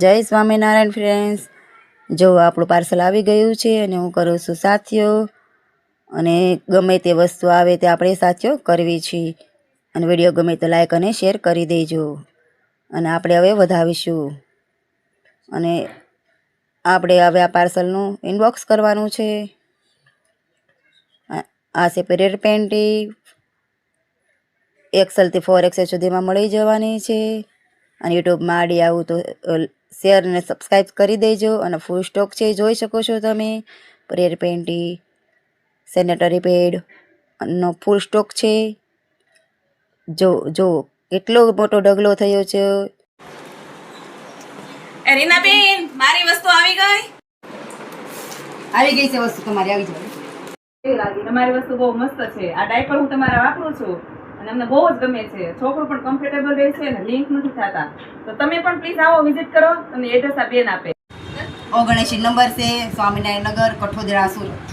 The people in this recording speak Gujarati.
જય સ્વામિનારાયણ ફ્રેન્ડ્સ, જો આપણું પાર્સલ આવી ગયું છે અને હું કરું છું સાથીઓ. અને ગમે તે વસ્તુ આવે તે આપણે સાથીઓ કરવી છે. અને વિડીયો ગમે તો લાઈક અને શેર કરી દેજો. અને આપણે હવે વધાવીશું. અને આપણે હવે આ પાર્સલનું ઇનબોક્સ કરવાનું છે. આ છે પીરિયડ પેન્ટી, XL થી 4XL સુધીમાં મળી જવાની છે. અને યુટ્યુબમાં આડી આવું તો શેર અને સબસ્ક્રાઈબ કરી દેજો. અને ફૂલ સ્ટોક છે, જોઈ શકો છો તમે. પીરિયડ પેન્ટી, સેનેટરી પેડ નો ફૂલ સ્ટોક છે. જો કેટલો મોટો ઢગલો થયો છે. રીનાબેન, મારી વસ્તુ આવી ગઈ છે વસ્તુ તમારી આવી જાય. કેવી લાગી? તમારી વસ્તુ બહુ મસ્ત છે. આ ડાયપર હું તમારા વાપરું છું અને અમને બહુ જ ગમે છે. છોકરું પણ કમ્ફર્ટેબલ રહે છે ને લિંક નથી થતા. તો તમે પણ પ્લીઝ આવો, વિઝિટ કરો. તમને એડ્રેસ આ બેન આપે. 79 નંબર છે, સ્વામિનારાયણ નગર, કઠોદરા, સુરત.